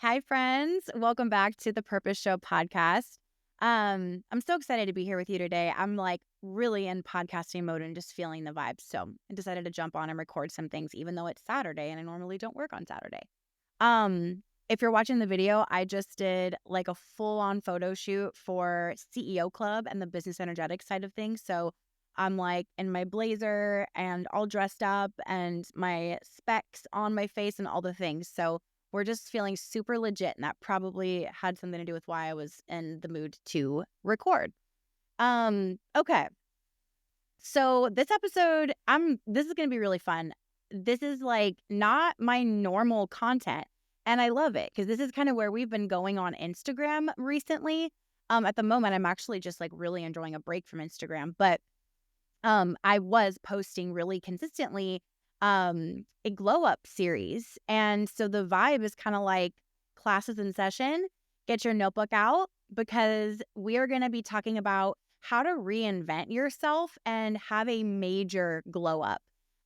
Hi, friends. Welcome back to the Purpose Show podcast. I'm so excited to be here with you today. I'm like really in podcasting mode and just feeling the vibes. So I decided to jump on and record some things, even though it's Saturday and I normally don't work on Saturday. If you're watching the video, I just did like a full-on photo shoot for CEO Club and the business energetic side of things. So I'm like in my blazer and all dressed up and my specs on my face and all the things. So we're just feeling super legit, and that probably had something to do with why I was in the mood to record. Okay. So this episode, this is going to be really fun. This is like not my normal content, and I love it because this is kind of where we've been going on Instagram recently. At the moment, I'm actually just like really enjoying a break from Instagram, but I was posting really consistently a glow up series. And so the vibe is kind of like classes in session. Get your notebook out because we are going to be talking about how to reinvent yourself and have a major glow up.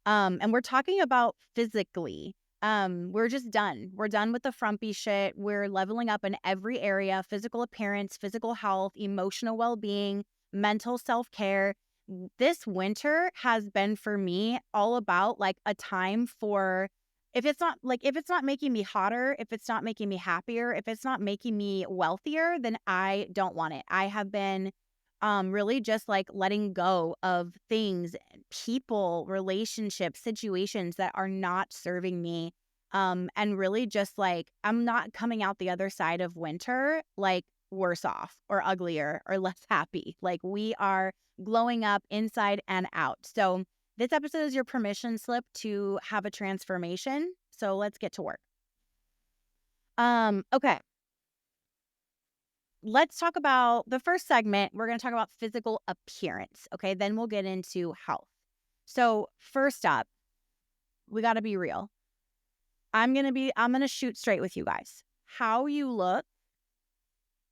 And we're talking about physically. We're just done. We're done with the frumpy shit. We're leveling up in every area: physical appearance, physical health, emotional well-being, mental self-care. This winter has been for me all about like a time for, if it's not making me hotter, if it's not making me happier, if it's not making me wealthier, then I don't want it. I have been really just like letting go of things, people, relationships, situations that are not serving me. And really just like I'm not coming out the other side of winter like worse off or uglier or less happy. Like we are glowing up inside and out. So this episode is your permission slip to have a transformation. So let's get to work. Okay. Let's talk about the first segment. We're going to talk about physical appearance. Okay. Then we'll get into health. So first up, we got to be real. I'm going to shoot straight with you guys. How you look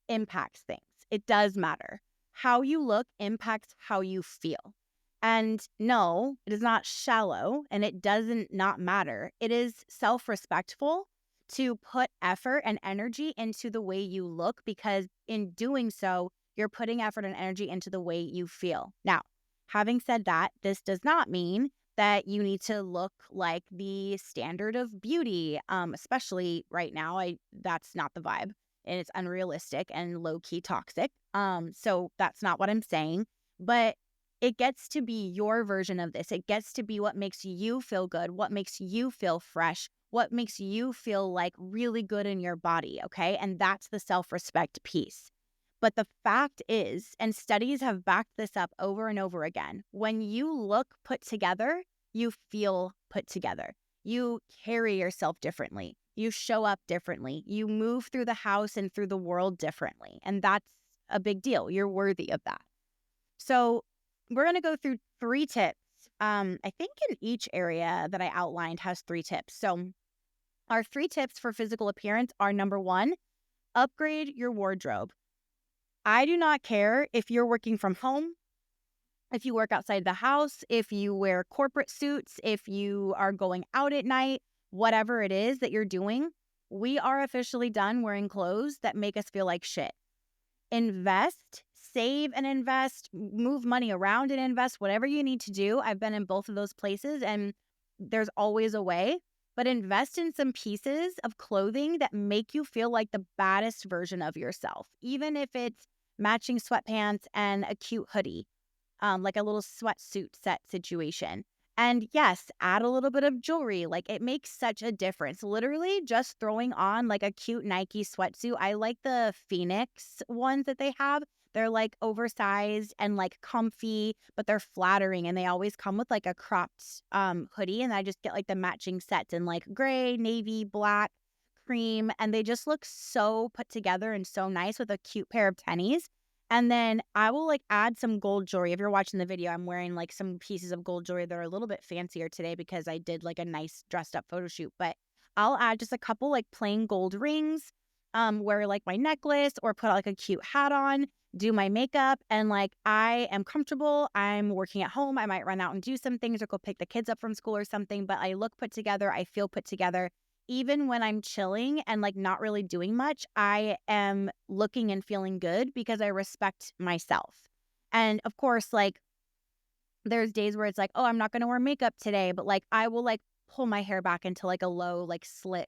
impacts things. It does matter. How you look impacts how you feel. And no, it is not shallow and it doesn't not matter. It is self-respectful to put effort and energy into the way you look, because in doing so, you're putting effort and energy into the way you feel. Now, having said that, this does not mean that you need to look like the standard of beauty, especially right now. That's not the vibe, and it's unrealistic and low-key toxic. So that's not what I'm saying, but it gets to be your version of this. It gets to be what makes you feel good, what makes you feel fresh, what makes you feel like really good in your body, okay? And that's the self-respect piece. But the fact is, and studies have backed this up over and over again, when you look put together, you feel put together. You carry yourself differently. You show up differently. You move through the house and through the world differently. And that's a big deal. You're worthy of that. So we're going to go through 3 tips. I think in each area that I outlined has 3 tips. So our 3 tips for physical appearance are: number 1, upgrade your wardrobe. I do not care if you're working from home, if you work outside the house, if you wear corporate suits, if you are going out at night, whatever it is that you're doing, we are officially done wearing clothes that make us feel like shit. Invest, save and invest, move money around and invest, whatever you need to do. I've been in both of those places and there's always a way, but invest in some pieces of clothing that make you feel like the baddest version of yourself, even if it's matching sweatpants and a cute hoodie, like a little sweatsuit set situation. And yes, add a little bit of jewelry. Like it makes such a difference. Literally just throwing on like a cute Nike sweatsuit. I like the Phoenix ones that they have. They're like oversized and like comfy, but they're flattering. And they always come with like a cropped hoodie. And I just get like the matching sets in like gray, navy, black, cream. And they just look so put together and so nice with a cute pair of tennies. And then I will like add some gold jewelry. If you're watching the video, I'm wearing like some pieces of gold jewelry that are a little bit fancier today because I did like a nice dressed up photo shoot. But I'll add just a couple like plain gold rings, wear like my necklace or put like a cute hat on, do my makeup. And like I am comfortable. I'm working at home. I might run out and do some things or go pick the kids up from school or something, but I look put together. I feel put together. even when I'm chilling and like not really doing much, I am looking and feeling good because I respect myself. And of course, like there's days where it's like, oh, I'm not going to wear makeup today, but like I will like pull my hair back into like a low, like slit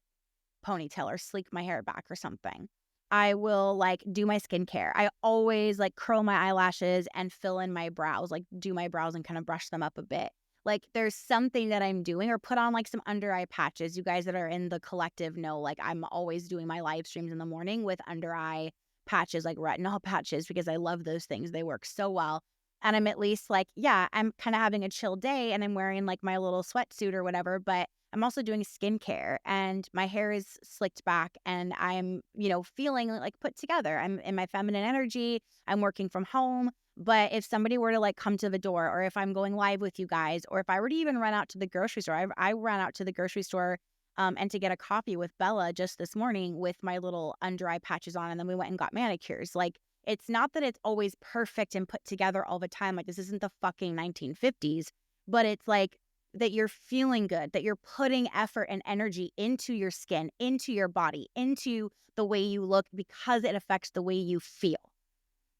ponytail or sleek my hair back or something. I will like do my skincare. I always like curl my eyelashes and fill in my brows, like do my brows and kind of brush them up a bit. Like there's something that I'm doing, or put on like some under eye patches. You guys that are in the collective know, like I'm always doing my live streams in the morning with under eye patches, like retinol patches, because I love those things. They work so well. And I'm at least like, yeah, I'm kind of having a chill day and I'm wearing like my little sweatsuit or whatever, but I'm also doing skincare and my hair is slicked back and I'm, feeling like put together. I'm in my feminine energy. I'm working from home. But if somebody were to like come to the door, or if I'm going live with you guys, or if I were to even run out to the grocery store, I ran out to the grocery store and to get a coffee with Bella just this morning with my little under eye patches on. And then we went and got manicures. Like, it's not that it's always perfect and put together all the time. Like, this isn't the fucking 1950s, but it's like that you're feeling good, that you're putting effort and energy into your skin, into your body, into the way you look, because it affects the way you feel.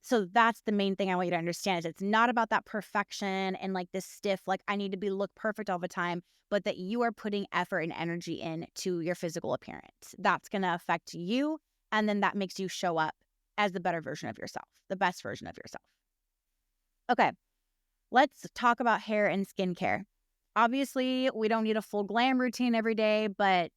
So that's the main thing I want you to understand, is it's not about that perfection and like this stiff, like I need to look perfect all the time, but that you are putting effort and energy into your physical appearance. That's going to affect you. And then that makes you show up as the better version of yourself, the best version of yourself. Okay, let's talk about hair and skincare. Obviously, we don't need a full glam routine every day, but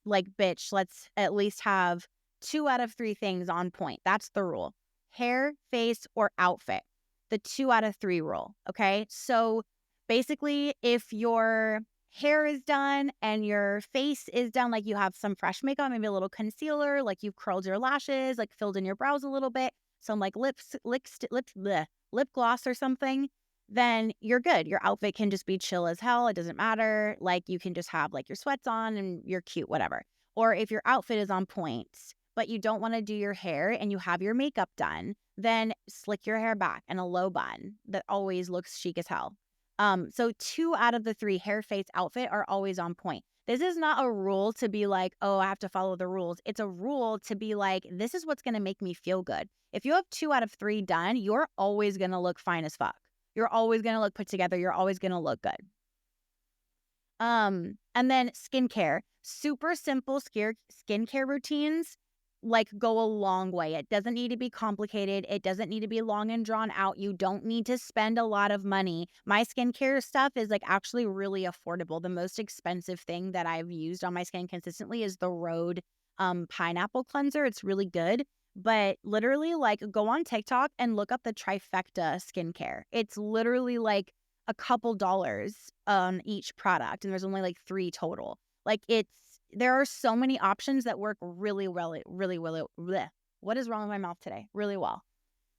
like, bitch, let's at least have 2 out of 3 things on point. That's the rule. Hair, face, or outfit. The 2 out of 3 rule. Okay. So basically, if your hair is done and your face is done, like you have some fresh makeup, maybe a little concealer, like you've curled your lashes, like filled in your brows a little bit, some like lip gloss or something, then you're good. Your outfit can just be chill as hell. It doesn't matter. Like you can just have like your sweats on and you're cute, whatever. Or if your outfit is on point, but you don't want to do your hair and you have your makeup done, then slick your hair back in a low bun that always looks chic as hell. So 2 out of the 3, hair, face, outfit, are always on point. This is not a rule to be like, oh, I have to follow the rules. It's a rule to be like, this is what's going to make me feel good. If you have 2 out of 3 done, you're always going to look fine as fuck. You're always going to look put together. You're always going to look good. And then skincare, super simple skincare routines like go a long way. It doesn't need to be complicated. It doesn't need to be long and drawn out. You don't need to spend a lot of money. My skincare stuff is like actually really affordable. The most expensive thing that I've used on my skin consistently is the Rhode pineapple cleanser. It's really good. But literally, like, go on TikTok and look up the trifecta skincare. It's literally like a couple dollars on each product, and there's only like 3 total. Like, there are so many options that work really well, really well. Bleh. What is wrong with my mouth today? Really well.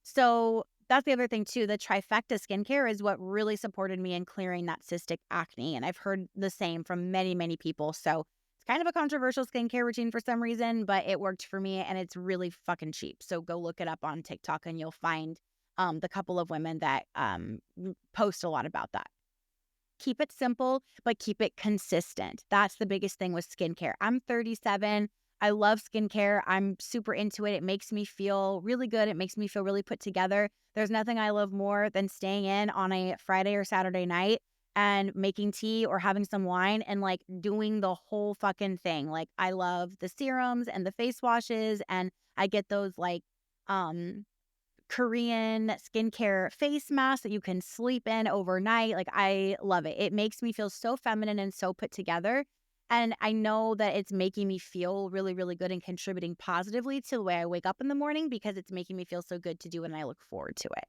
So that's the other thing too. The trifecta skincare is what really supported me in clearing that cystic acne. And I've heard the same from many, many people. So it's kind of a controversial skincare routine for some reason, but it worked for me and it's really fucking cheap. So go look it up on TikTok and you'll find the couple of women that post a lot about that. Keep it simple, but keep it consistent. That's the biggest thing with skincare. I'm 37. I love skincare. I'm super into it. It makes me feel really good. It makes me feel really put together. There's nothing I love more than staying in on a Friday or Saturday night and making tea or having some wine and like doing the whole fucking thing. Like, I love the serums and the face washes, and I get those like Korean skincare face mask that you can sleep in overnight. Like, I love it. It makes me feel so feminine and so put together. And I know that it's making me feel really, really good and contributing positively to the way I wake up in the morning, because it's making me feel so good to do it and I look forward to it.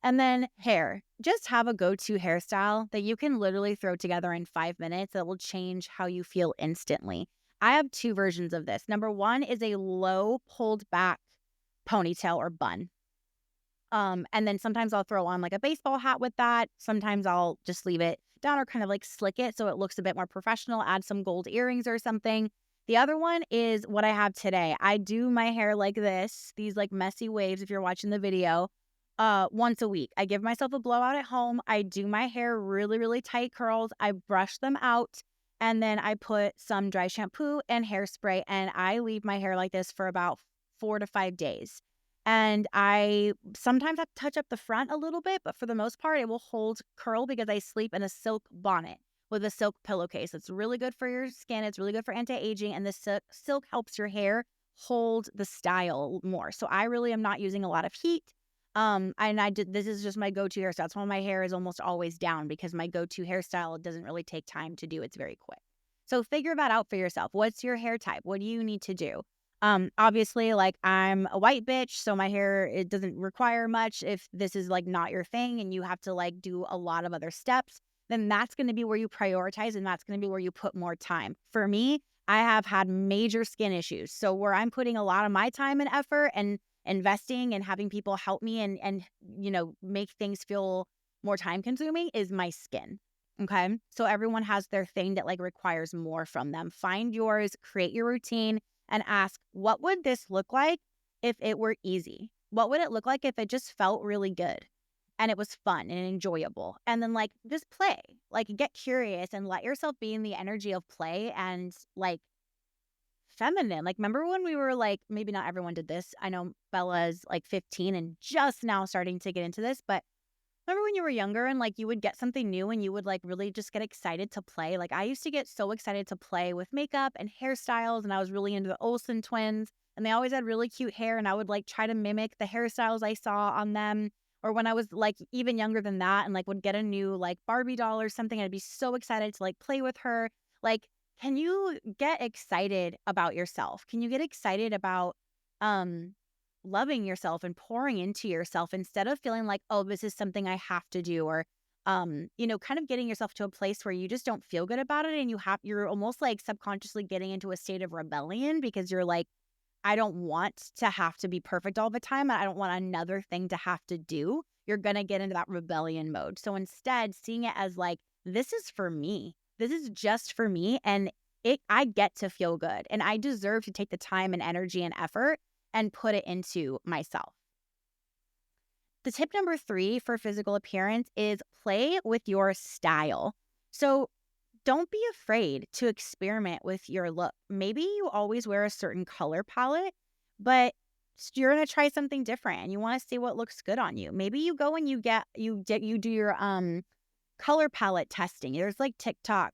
And then hair. Just have a go-to hairstyle that you can literally throw together in 5 minutes that will change how you feel instantly. I have 2 versions of this. Number 1 is a low pulled back ponytail or bun. And then sometimes I'll throw on like a baseball hat with that. Sometimes I'll just leave it down or kind of like slick it so it looks a bit more professional, add some gold earrings or something. The other one is what I have today. I do my hair like this, these like messy waves if you're watching the video, once a week. I give myself a blowout at home. I do my hair really, really tight curls. I brush them out and then I put some dry shampoo and hairspray, and I leave my hair like this for about 4 to 5 days. And I sometimes have to touch up the front a little bit, but for the most part, it will hold curl because I sleep in a silk bonnet with a silk pillowcase. It's really good for your skin. It's really good for anti-aging, and the silk helps your hair hold the style more. So I really am not using a lot of heat. And this is just my go-to hairstyle. That's why my hair is almost always down, because my go-to hairstyle doesn't really take time to do. It's very quick. So figure that out for yourself. What's your hair type? What do you need to do? Obviously, like, I'm a white bitch, so my hair, it doesn't require much. If this is like not your thing and you have to like do a lot of other steps, then that's going to be where you prioritize, and that's going to be where you put more time. For me, I have had major skin issues. So where I'm putting a lot of my time and effort and investing and having people help me and make things feel more time consuming is my skin. Okay. So everyone has their thing that like requires more from them. Find yours, create your routine, and ask, what would this look like if it were easy? What would it look like if it just felt really good and it was fun and enjoyable? And then like just play, like get curious and let yourself be in the energy of play and like feminine. Like, remember when we were like, maybe not everyone did this. I know Bella's like 15 and just now starting to get into this, but remember when you were younger and like you would get something new and you would like really just get excited to play? Like, I used to get so excited to play with makeup and hairstyles, and I was really into the Olsen twins, and they always had really cute hair, and I would like try to mimic the hairstyles I saw on them. Or when I was like even younger than that and like would get a new like Barbie doll or something, I'd be so excited to like play with her. Like, can you get excited about yourself? Can you get excited about um loving yourself and pouring into yourself instead of feeling like, oh, this is something I have to do, or kind of getting yourself to a place where you just don't feel good about it, and you're almost like subconsciously getting into a state of rebellion because you're like, I don't want to have to be perfect all the time. I don't want another thing to have to do. You're going to get into that rebellion mode. So instead, seeing it as like, this is for me. This is just for me. And I get to feel good, and I deserve to take the time and energy and effort and put it into myself. The tip number 3 for physical appearance is play with your style. So don't be afraid to experiment with your look. Maybe you always wear a certain color palette, but you're going to try something different and you want to see what looks good on you. Maybe you go and you do your color palette testing. There's like TikTok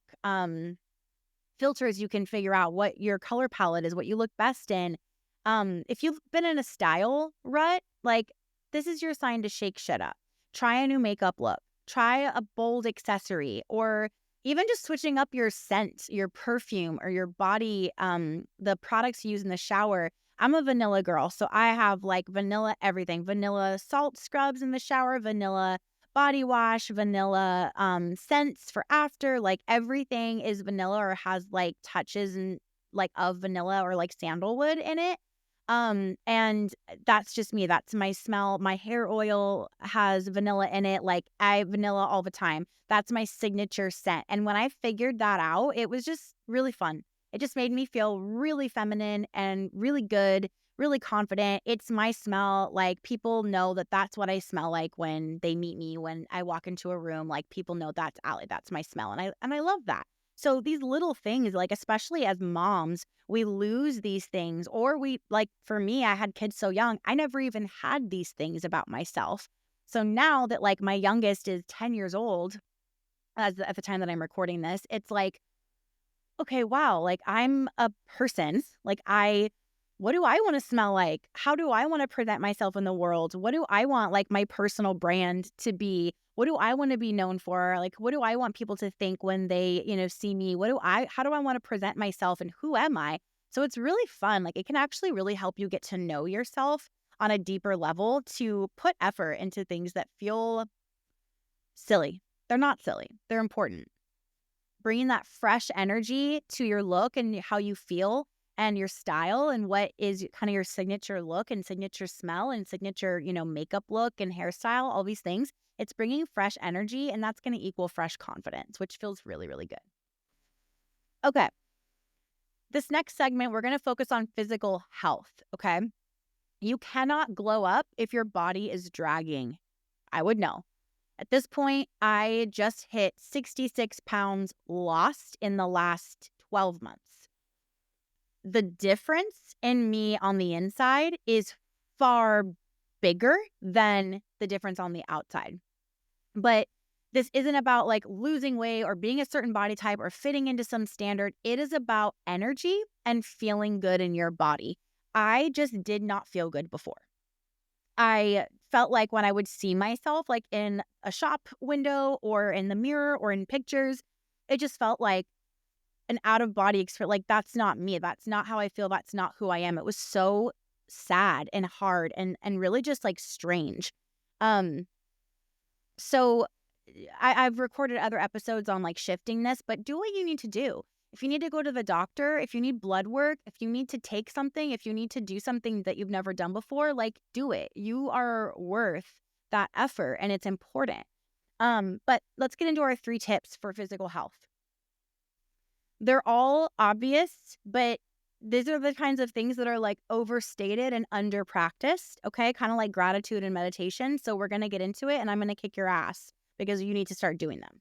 filters. You can figure out what your color palette is, what you look best in. If you've been in a style rut, like, this is your sign to shake shit up. Try a new makeup look. Try a bold accessory, or even just switching up your scent, your perfume, or your body, the products you use in the shower. I'm a vanilla girl, so I have like vanilla everything. Vanilla salt scrubs in the shower, vanilla body wash, vanilla scents for after. Like, everything is vanilla or has like touches and like of vanilla or like sandalwood in it. And that's just me. That's my smell. My hair oil has vanilla in it. Like, I vanilla all the time. That's my signature scent. And when I figured that out, it was just really fun. It just made me feel really feminine and really good, really confident. It's my smell. Like, people know that that's what I smell like when they meet me. When I walk into a room, like, people know that's Allie. That's my smell. And I love that. So these little things, like, especially as moms, we lose these things, or like, for me, I had kids so young, I never even had these things about myself. So now that like my youngest is 10 years old, at the time that I'm recording this, it's like, okay, wow, like, I'm a person. Like, what do I want to smell like? How do I want to present myself in the world? What do I want like my personal brand to be? What do I want to be known for? Like, what do I want people to think when they, see me? How do I want to present myself, and who am I? So it's really fun. Like, it can actually really help you get to know yourself on a deeper level, to put effort into things that feel silly. They're not silly. They're important. Bringing that fresh energy to your look and how you feel and your style, and what is kind of your signature look and signature smell and signature, makeup look and hairstyle, all these things. It's bringing fresh energy, and that's going to equal fresh confidence, which feels really, really good. Okay. This next segment, we're going to focus on physical health. Okay. You cannot glow up if your body is dragging. I would know. At this point, I just hit 66 pounds lost in the last 12 months. The difference in me on the inside is far bigger than the difference on the outside. But this isn't about like losing weight or being a certain body type or fitting into some standard. It is about energy and feeling good in your body. I just did not feel good before. I felt like when I would see myself like in a shop window or in the mirror or in pictures, it just felt like an out of body experience. Like, that's not me. That's not how I feel. That's not who I am. It was so sad and hard and really just like strange. Um, so I've recorded other episodes on like shifting this, but do what you need to do. If you need to go to the doctor, if you need blood work, if you need to take something, if you need to do something that you've never done before, like do it. You are worth that effort and it's important. But let's get into our 3 tips for physical health. They're all obvious, but these are the kinds of things that are like overstated and under practiced, okay? Kind of like gratitude and meditation. So we're going to get into it and I'm going to kick your ass because you need to start doing them.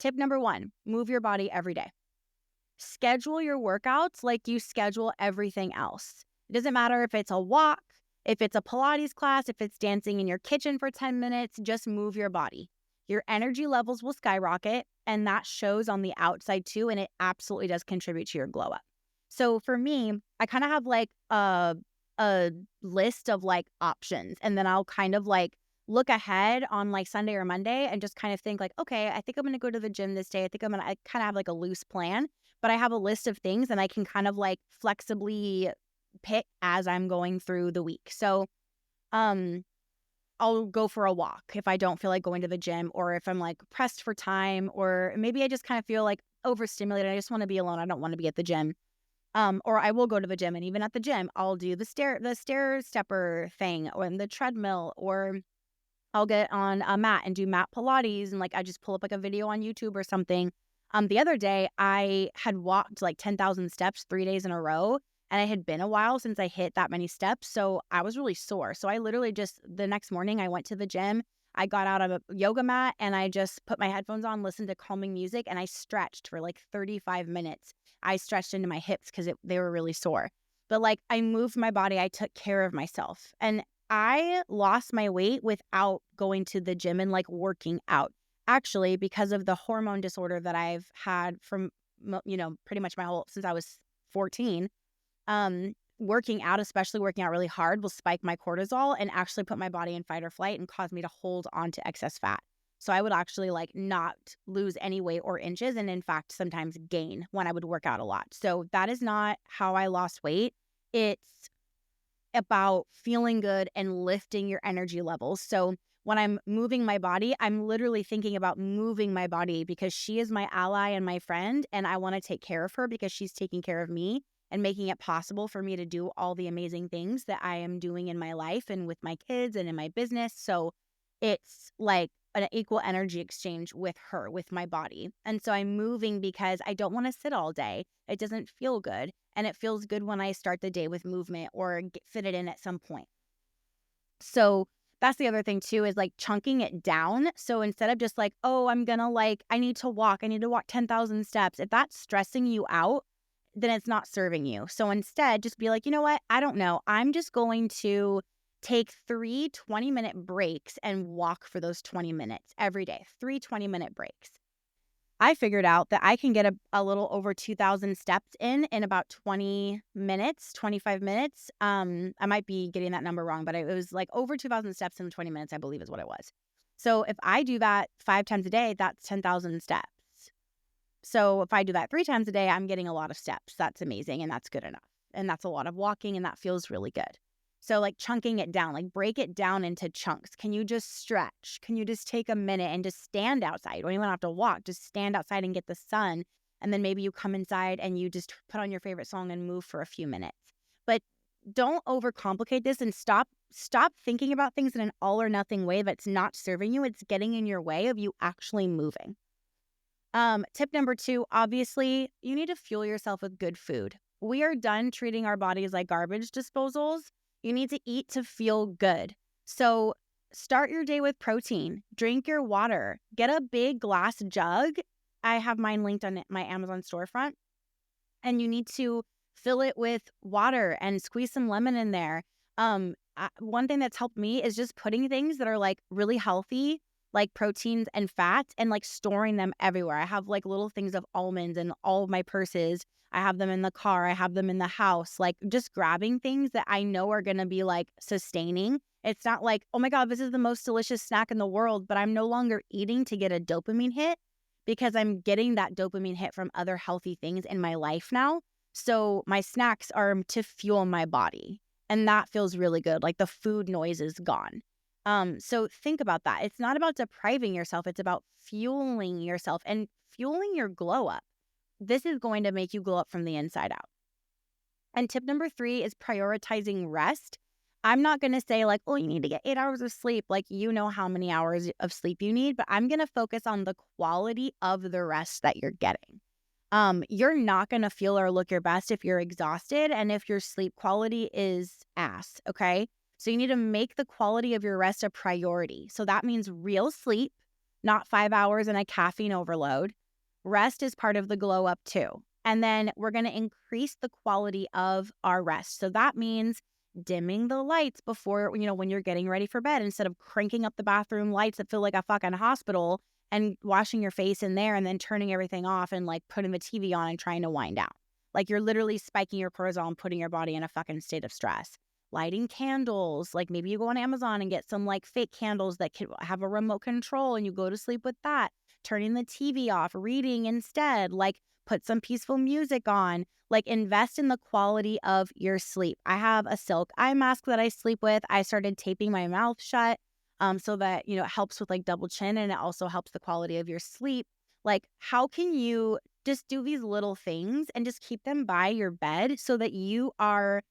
Tip number 1, move your body every day. Schedule your workouts like you schedule everything else. It doesn't matter if it's a walk, if it's a Pilates class, if it's dancing in your kitchen for 10 minutes, just move your body. Your energy levels will skyrocket, and that shows on the outside too, and it absolutely does contribute to your glow up. So for me, I kind of have like a list of like options, and then I'll kind of like look ahead on like Sunday or Monday and just kind of think like, okay, I think I'm going to go to the gym this day. I kind of have like a loose plan, but I have a list of things and I can kind of like flexibly pick as I'm going through the week. So, I'll go for a walk if I don't feel like going to the gym, or if I'm like pressed for time, or maybe I just kind of feel like overstimulated. I just want to be alone. I don't want to be at the gym. Or I will go to the gym, and even at the gym, I'll do the stair stepper thing or the treadmill, or I'll get on a mat and do mat Pilates, and like I just pull up like a video on YouTube or something. The other day I had walked like 10,000 steps 3 days in a row, and it had been a while since I hit that many steps, so I was really sore. So I literally just the next morning I went to the gym. I got out of a yoga mat and I just put my headphones on, listened to calming music, and I stretched for like 35 minutes. I stretched into my hips because they were really sore. But like I moved my body, I took care of myself. And I lost my weight without going to the gym and like working out. Actually, because of the hormone disorder that I've had from, pretty much my whole, since I was 14, working out, especially working out really hard, will spike my cortisol and actually put my body in fight or flight and cause me to hold on to excess fat. So I would actually like not lose any weight or inches, and in fact, sometimes gain when I would work out a lot. So that is not how I lost weight. It's about feeling good and lifting your energy levels. So when I'm moving my body, I'm literally thinking about moving my body because she is my ally and my friend, and I want to take care of her because she's taking care of me and making it possible for me to do all the amazing things that I am doing in my life and with my kids and in my business. So it's like an equal energy exchange with her, with my body. And so I'm moving because I don't want to sit all day. It doesn't feel good. And it feels good when I start the day with movement or fit it in at some point. So that's the other thing too, is like chunking it down. So instead of just like, oh, I need to walk 10,000 steps. If that's stressing you out, then it's not serving you. So instead, just be like, you know what? I don't know. I'm just going to take 3 20-minute breaks and walk for those 20 minutes every day. 3 20-minute breaks. I figured out that I can get a little over 2,000 steps in about 20 minutes, 25 minutes. I might be getting that number wrong, but it was like over 2,000 steps in 20 minutes, I believe is what it was. So if I do that 5 times a day, that's 10,000 steps. So if I do that 3 times a day, I'm getting a lot of steps. That's amazing, and that's good enough. And that's a lot of walking, and that feels really good. So like chunking it down, like break it down into chunks. Can you just stretch? Can you just take a minute and just stand outside? You don't even have to walk. Just stand outside and get the sun. And then maybe you come inside and you just put on your favorite song and move for a few minutes. But don't overcomplicate this and stop thinking about things in an all or nothing way that's not serving you. It's getting in your way of you actually moving. Tip number 2, obviously, you need to fuel yourself with good food. We are done treating our bodies like garbage disposals. You need to eat to feel good. So start your day with protein, drink your water, get a big glass jug. I have mine linked on my Amazon storefront, and you need to fill it with water and squeeze some lemon in there. One thing that's helped me is just putting things that are like really healthy, like proteins and fats, and like storing them everywhere. I have like little things of almonds in all of my purses. I have them in the car. I have them in the house. Like just grabbing things that I know are going to be like sustaining. It's not like, oh my God, this is the most delicious snack in the world, but I'm no longer eating to get a dopamine hit because I'm getting that dopamine hit from other healthy things in my life now. So my snacks are to fuel my body, and that feels really good. Like the food noise is gone. So think about that. It's not about depriving yourself. It's about fueling yourself and fueling your glow up. This is going to make you glow up from the inside out. And tip number 3 is prioritizing rest. I'm not going to say like, oh, you need to get 8 hours of sleep. Like, you know how many hours of sleep you need, but I'm going to focus on the quality of the rest that you're getting. You're not going to feel or look your best if you're exhausted and if your sleep quality is ass, okay? So you need to make the quality of your rest a priority. So that means real sleep, not 5 hours and a caffeine overload. Rest is part of the glow up too. And then we're going to increase the quality of our rest. So that means dimming the lights before, when you're getting ready for bed, instead of cranking up the bathroom lights that feel like a fucking hospital and washing your face in there and then turning everything off and like putting the TV on and trying to wind down. Like you're literally spiking your cortisol and putting your body in a fucking state of stress. Lighting candles, like maybe you go on Amazon and get some like fake candles that can have a remote control and you go to sleep with that. Turning the TV off, reading instead, like put some peaceful music on, like invest in the quality of your sleep. I have a silk eye mask that I sleep with. I started taping my mouth shut so that, it helps with like double chin, and it also helps the quality of your sleep. Like, how can you just do these little things and just keep them by your bed so that you are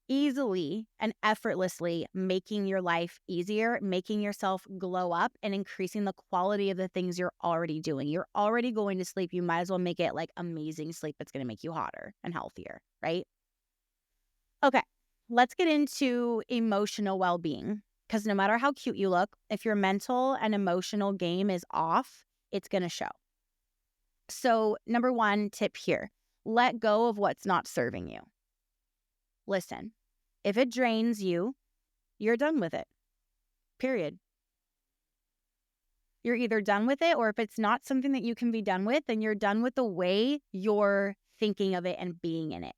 easily and effortlessly making your life easier, making yourself glow up, and increasing the quality of the things you're already doing. You're already going to sleep. You might as well make it like amazing sleep. It's going to make you hotter and healthier, right? Okay, let's get into emotional well-being, because no matter how cute you look, if your mental and emotional game is off, it's going to show. So number 1 tip here, let go of what's not serving you. Listen, if it drains you, you're done with it. Period. You're either done with it, or if it's not something that you can be done with, then you're done with the way you're thinking of it and being in it.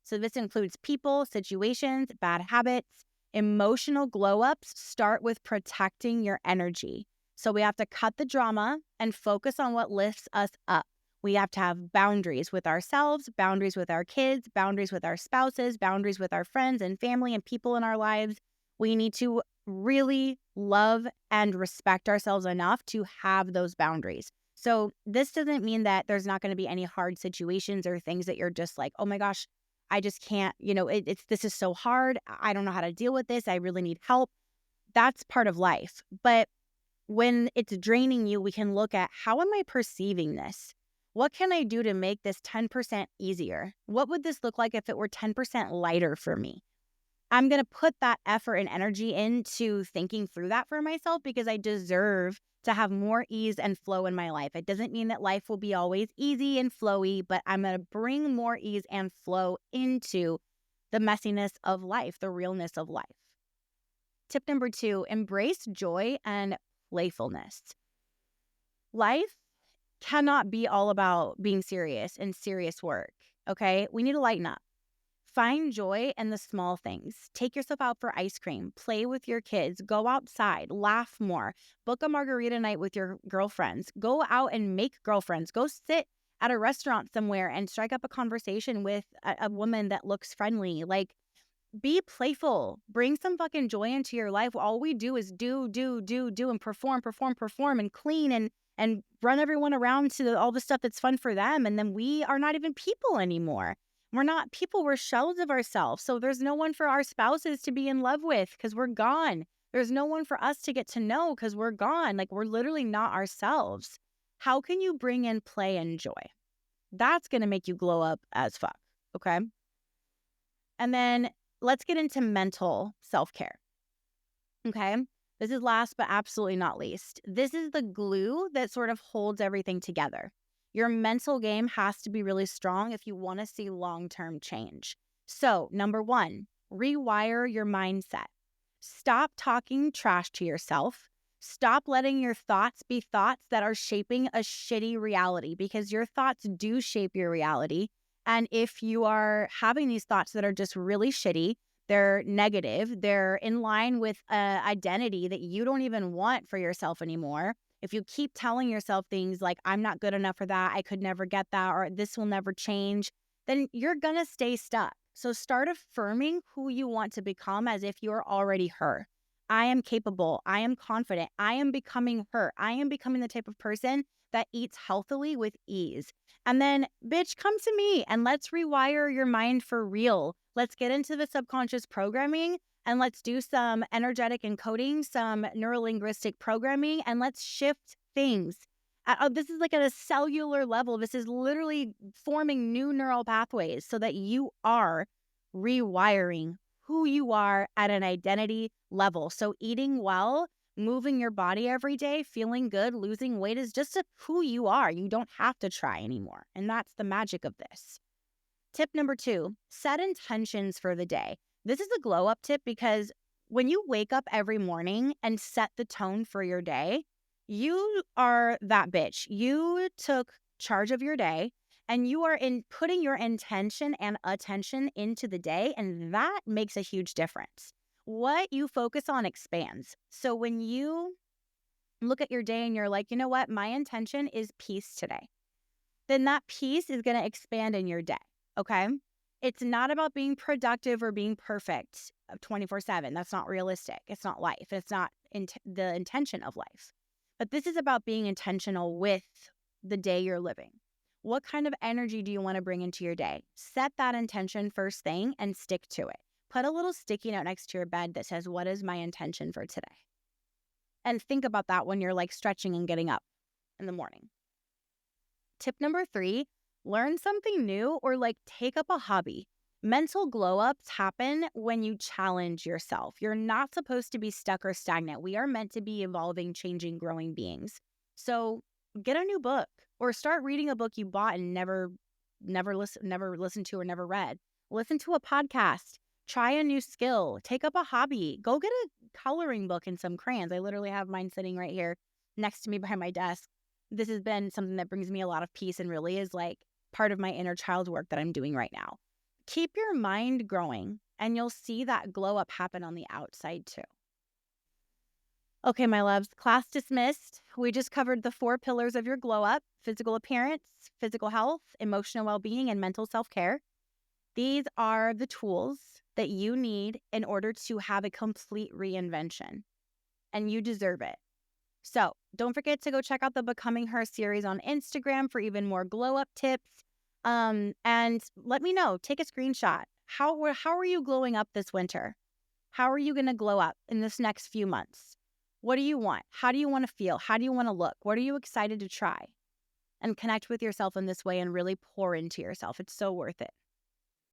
So this includes people, situations, bad habits. Emotional glow-ups start with protecting your energy. So we have to cut the drama and focus on what lifts us up. We have to have boundaries with ourselves, boundaries with our kids, boundaries with our spouses, boundaries with our friends and family and people in our lives. We need to really love and respect ourselves enough to have those boundaries. So this doesn't mean that there's not going to be any hard situations or things that you're just like, oh my gosh, I just can't, this is so hard. I don't know how to deal with this. I really need help. That's part of life. But when it's draining you, we can look at, how am I perceiving this? What can I do to make this 10% easier? What would this look like if it were 10% lighter for me? I'm going to put that effort and energy into thinking through that for myself, because I deserve to have more ease and flow in my life. It doesn't mean that life will be always easy and flowy, but I'm going to bring more ease and flow into the messiness of life, the realness of life. Tip number 2, embrace joy and playfulness. Life cannot be all about being serious and serious work, okay? We need to lighten up. Find joy in the small things. Take yourself out for ice cream. Play with your kids. Go outside. Laugh more. Book a margarita night with your girlfriends. Go out and make girlfriends. Go sit at a restaurant somewhere and strike up a conversation with a woman that looks friendly. Like, be playful. Bring some fucking joy into your life. All we do is do, and perform, and clean and run everyone around to all the stuff that's fun for them. And then we are not even people anymore. We're not people. We're shells of ourselves. So there's no one for our spouses to be in love with because we're gone. There's no one for us to get to know because we're gone. Like, we're literally not ourselves. How can you bring in play and joy? That's going to make you glow up as fuck. Okay. And then let's get into mental self-care. Okay. This is last but absolutely not least. This is the glue that sort of holds everything together. Your mental game has to be really strong if you want to see long term change. So, number one, rewire your mindset. Stop talking trash to yourself. Stop letting your thoughts be thoughts that are shaping a shitty reality, because your thoughts do shape your reality. And if you are having these thoughts that are just really shitty, they're negative, they're in line with an identity that you don't even want for yourself anymore. If you keep telling yourself things like, I'm not good enough for that, I could never get that, or this will never change, then you're going to stay stuck. So start affirming who you want to become as if you're already her. I am capable. I am confident. I am becoming her. I am becoming the type of person that eats healthily with ease. And then, bitch, come to me and let's rewire your mind for real. Let's get into the subconscious programming and let's do some energetic encoding, some neurolinguistic programming, and let's shift things. This is like at a cellular level. This is literally forming new neural pathways so that you are rewiring who you are at an identity level. So eating well, moving your body every day, feeling good, losing weight is just who you are. You don't have to try anymore. And that's the magic of this. Tip number 2, set intentions for the day. This is a glow up tip because when you wake up every morning and set the tone for your day, you are that bitch. You took charge of your day and you are putting your intention and attention into the day, and that makes a huge difference. What you focus on expands. So when you look at your day and you're like, you know what, my intention is peace today, then that peace is going to expand in your day. Okay. It's not about being productive or being perfect 24/7. That's not realistic. It's not life. It's not the intention of life. But this is about being intentional with the day you're living. What kind of energy do you want to bring into your day? Set that intention first thing and stick to it. Put a little sticky note next to your bed that says, what is my intention for today? And think about that when you're like stretching and getting up in the morning. Tip number 3, learn something new or like take up a hobby. Mental glow ups happen when you challenge yourself. You're not supposed to be stuck or stagnant. We are meant to be evolving, changing, growing beings. So get a new book or start reading a book you bought and never listened to or never read. Listen to a podcast. Try a new skill. Take up a hobby. Go get a coloring book and some crayons. I literally have mine sitting right here next to me by my desk. This has been something that brings me a lot of peace and really is like part of my inner child work that I'm doing right now. Keep your mind growing and you'll see that glow up happen on the outside too. Okay, my loves, class dismissed. We just covered the 4 pillars of your glow up: physical appearance, physical health, emotional well-being, and mental self-care. These are the tools that you need in order to have a complete reinvention, and you deserve it. So don't forget to go check out the Becoming Her series on Instagram for even more glow up tips. And let me know, take a screenshot. How are you glowing up this winter? How are you going to glow up in this next few months? What do you want? How do you want to feel? How do you want to look? What are you excited to try? And connect with yourself in this way and really pour into yourself. It's so worth it.